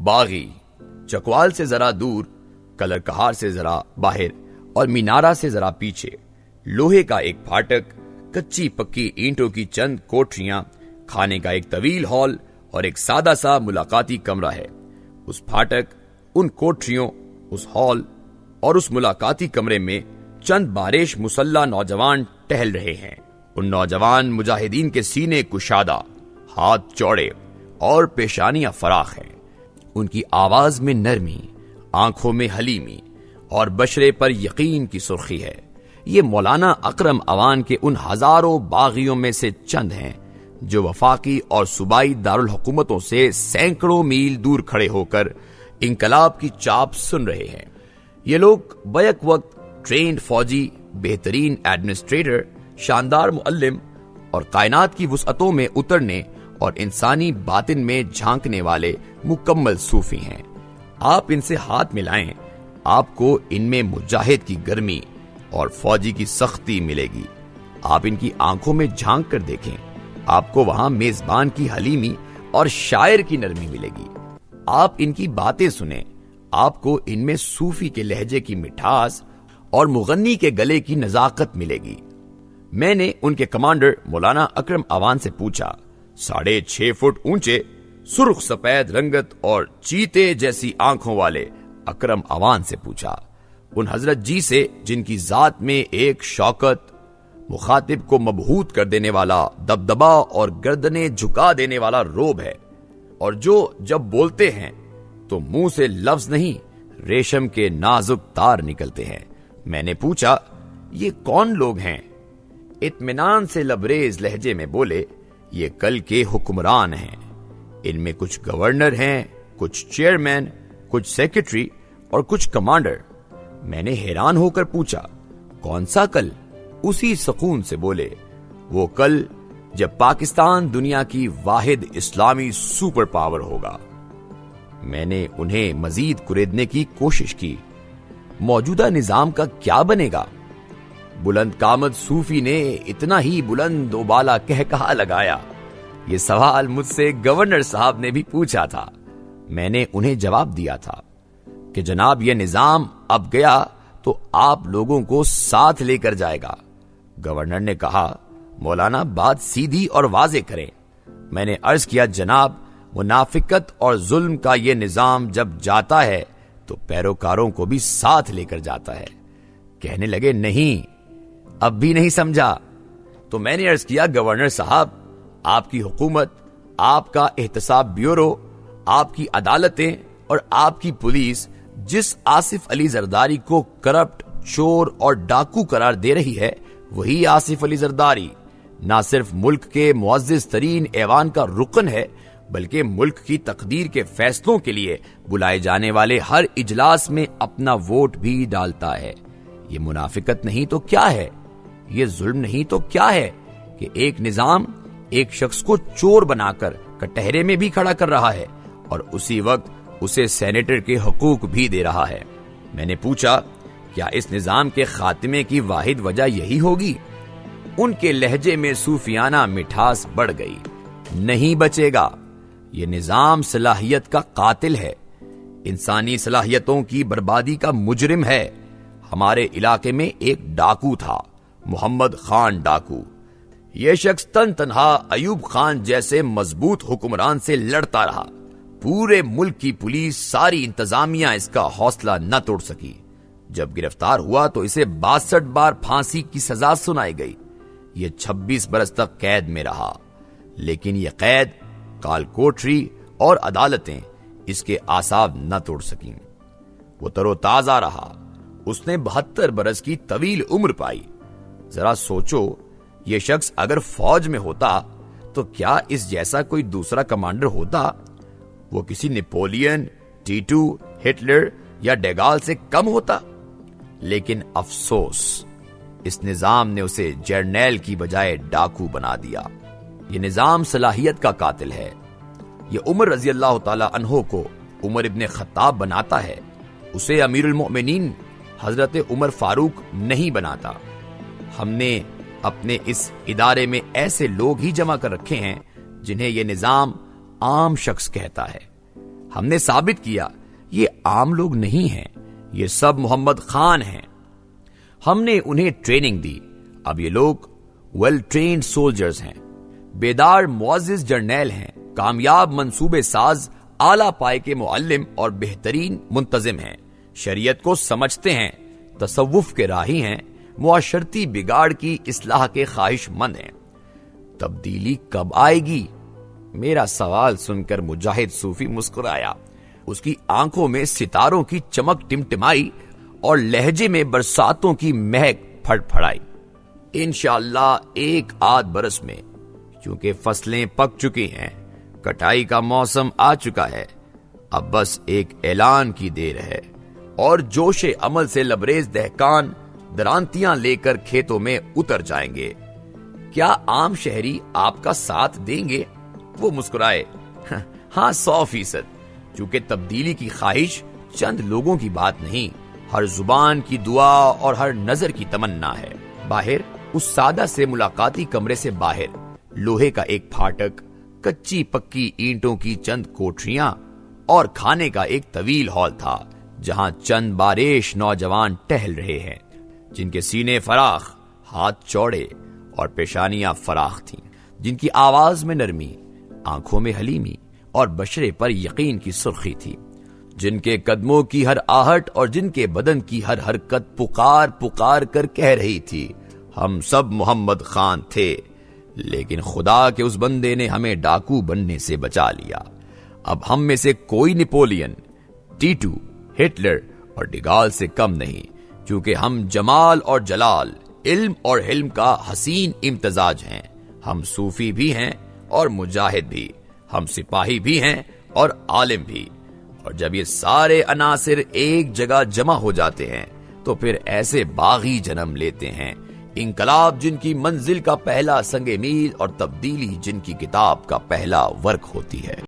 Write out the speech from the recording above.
باغی چکوال سے ذرا دور، کلر کہار سے ذرا باہر اور مینارہ سے ذرا پیچھے لوہے کا ایک پھاٹک، کچی پکی اینٹوں کی چند کوٹریاں، کھانے کا ایک طویل ہال اور ایک سادہ سا ملاقاتی کمرہ ہے۔ اس پھاٹک، ان کوٹریوں، اس ہال اور اس ملاقاتی کمرے میں چند بارش مسلح نوجوان ٹہل رہے ہیں۔ ان نوجوان مجاہدین کے سینے کشادہ، ہاتھ چوڑے اور پیشانیاں فراخ ہیں۔ ان کی آواز میں نرمی، آنکھوں میں حلیمی اور بشرے پر یقین کی سرخی ہے۔ یہ مولانا اکرم اوان کے ان ہزاروں باغیوں میں سے چند ہیں جو وفاقی اور صوبائی دارالحکومتوں سے سینکڑوں میل دور کھڑے ہو کر انقلاب کی چاپ سن رہے ہیں۔ یہ لوگ بیک وقت ٹرینڈ فوجی، بہترین ایڈمنسٹریٹر، شاندار معلم اور کائنات کی وسعتوں میں اترنے اور انسانی باطن میں جھانکنے والے مکمل صوفی ہیں۔ آپ ان سے ہاتھ ملائیں، آپ کو ان میں مجاہد کی گرمی اور فوجی کی سختی ملے گی۔ آپ ان کی آنکھوں میں جھانک کر دیکھیں، آپ کو وہاں میزبان کی حلیمی اور شاعر کی نرمی ملے گی۔ آپ ان کی باتیں سنیں، آپ کو ان میں صوفی کے لہجے کی مٹھاس اور مغنی کے گلے کی نزاکت ملے گی۔ میں نے ان کے کمانڈر مولانا اکرم اوان سے پوچھا، 6.5 فٹ اونچے، سرخ سفید رنگت اور چیتے جیسی آنکھوں والے اکرم اوان سے پوچھا، ان حضرت جی سے جن کی ذات میں ایک شوکت، مخاطب کو مبہوت کر دینے والا دبدبا اور گردنیں جھکا دینے والا روب ہے، اور جو جب بولتے ہیں تو منہ سے لفظ نہیں، ریشم کے نازک تار نکلتے ہیں۔ میں نے پوچھا، یہ کون لوگ ہیں؟ اطمینان سے لبریز لہجے میں بولے، یہ کل کے حکمران ہیں۔ ان میں کچھ گورنر ہیں، کچھ چیئرمین، کچھ سیکرٹری اور کچھ کمانڈر۔ میں نے حیران ہو کر پوچھا، کون سا کل؟ اسی سکون سے بولے، وہ کل جب پاکستان دنیا کی واحد اسلامی سپر پاور ہوگا۔ میں نے انہیں مزید کریدنے کی کوشش کی، موجودہ نظام کا کیا بنے گا؟ بلند قامت صوفی نے اتنا ہی بلند و بالا کہا لگایا، یہ سوال مجھ سے گورنر صاحب نے بھی پوچھا تھا۔ میں نے انہیں جواب دیا تھا کہ جناب یہ نظام اب گیا تو آپ لوگوں کو ساتھ لے کر جائے گا۔ گورنر نے کہا، مولانا بات سیدھی اور واضح کریں۔ میں نے عرض کیا، جناب منافقت اور ظلم کا یہ نظام جب جاتا ہے تو پیروکاروں کو بھی ساتھ لے کر جاتا ہے۔ کہنے لگے، نہیں اب بھی نہیں سمجھا۔ تو میں نے عرض کیا، گورنر صاحب آپ کی حکومت، آپ کا احتساب بیورو، آپ کی عدالتیں اور آپ کی پولیس جس آصف علی زرداری کو کرپٹ، چور اور ڈاکو قرار دے رہی ہے، وہی آصف علی زرداری نہ صرف ملک کے معزز ترین ایوان کا رکن ہے بلکہ ملک کی تقدیر کے فیصلوں کے لیے بلائے جانے والے ہر اجلاس میں اپنا ووٹ بھی ڈالتا ہے۔ یہ منافقت نہیں تو کیا ہے؟ یہ ظلم نہیں تو کیا ہے کہ ایک نظام ایک شخص کو چور بنا کر کٹہرے میں بھی کھڑا کر رہا ہے اور اسی وقت اسے سینیٹر کے حقوق بھی دے رہا ہے۔ میں نے پوچھا، کیا اس نظام کے خاتمے کی واحد وجہ یہی ہوگی؟ ان کے لہجے میں صوفیانہ مٹھاس بڑھ گئی۔ نہیں بچے گا، یہ نظام صلاحیت کا قاتل ہے، انسانی صلاحیتوں کی بربادی کا مجرم ہے۔ ہمارے علاقے میں ایک ڈاکو تھا، محمد خان ڈاکو۔ یہ شخص تن تنہا ایوب خان جیسے مضبوط حکمران سے لڑتا رہا۔ پورے ملک کی پولیس، ساری انتظامیہ اس کا حوصلہ نہ توڑ سکی۔ جب گرفتار ہوا تو اسے 62 بار پھانسی کی سزا سنائی گئی۔ یہ 26 برس تک قید میں رہا، لیکن یہ قید، کال کوٹری اور عدالتیں اس کے اعصاب نہ توڑ سکیں۔ وہ تر و تازہ رہا۔ اس نے 72 برس کی طویل عمر پائی۔ ذرا سوچو، یہ شخص اگر فوج میں ہوتا تو کیا اس جیسا کوئی دوسرا کمانڈر ہوتا؟ وہ کسی نیپولین، ٹیٹو، ہٹلر یا ڈیگال سے کم ہوتا؟ لیکن افسوس، اس نظام نے اسے جرنیل کی بجائے ڈاکو بنا دیا۔ یہ نظام صلاحیت کا قاتل ہے۔ یہ عمر رضی اللہ تعالی عنہ کو عمر ابن خطاب بناتا ہے، اسے امیر المؤمنین حضرت عمر فاروق نہیں بناتا۔ ہم نے اپنے اس ادارے میں ایسے لوگ ہی جمع کر رکھے ہیں جنہیں یہ نظام عام شخص کہتا ہے۔ ہم نے ثابت کیا یہ عام لوگ نہیں ہیں، یہ سب محمد خان ہیں۔ ہم نے انہیں ٹریننگ دی، اب یہ لوگ ویل ٹرینڈ سولجرز ہیں، بیدار معزز جرنیل ہیں، کامیاب منصوبے ساز، اعلیٰ پائے کے معلم اور بہترین منتظم ہیں، شریعت کو سمجھتے ہیں، تصوف کے راہی ہیں، معاشرتی بگاڑ کی اصلاح کے خواہش مند ہیں۔ تبدیلی کب آئے گی؟ میرا سوال سن کر مجاہد صوفی مسکرایا۔ اس کی آنکھوں میں ستاروں کی چمک ٹمٹمائی اور لہجے میں برساتوں کی مہک پھڑ پھڑائی۔ انشاءاللہ 1 برس میں، کیونکہ فصلیں پک چکی ہیں، کٹائی کا موسم آ چکا ہے، اب بس ایک اعلان کی دیر ہے اور جوش عمل سے لبریز دہقان درانتیاں لے کر کھیتوں میں اتر جائیں گے۔ کیا عام شہری آپ کا ساتھ دیں گے؟ وہ مسکرائے۔ ہاں 100%، چونکہ تبدیلی کی خواہش چند لوگوں کی بات نہیں، ہر زبان کی دعا اور ہر نظر کی تمنا ہے۔ باہر اس سادہ سے ملاقاتی کمرے سے باہر لوہے کا ایک پھاٹک، کچی پکی اینٹوں کی چند کوٹریاں اور کھانے کا ایک طویل ہال تھا، جہاں چند باریش نوجوان ٹہل رہے ہیں، جن کے سینے فراخ، ہاتھ چوڑے اور پیشانیاں فراخ تھیں، جن کی آواز میں نرمی، آنکھوں میں حلیمی اور بشرے پر یقین کی سرخی تھی، جن کے قدموں کی ہر آہٹ اور جن کے بدن کی ہر حرکت پکار پکار کر کہہ رہی تھی، ہم سب محمد خان تھے، لیکن خدا کے اس بندے نے ہمیں ڈاکو بننے سے بچا لیا۔ اب ہم میں سے کوئی نپولین، ٹیٹو، ہٹلر اور ڈگال سے کم نہیں، کیونکہ ہم جمال اور جلال، علم اور حلم کا حسین امتزاج ہیں۔ ہم صوفی بھی ہیں اور مجاہد بھی، ہم سپاہی بھی ہیں اور عالم بھی، اور جب یہ سارے عناصر ایک جگہ جمع ہو جاتے ہیں تو پھر ایسے باغی جنم لیتے ہیں، انقلاب جن کی منزل کا پہلا سنگ میل اور تبدیلی جن کی کتاب کا پہلا ورق ہوتی ہے۔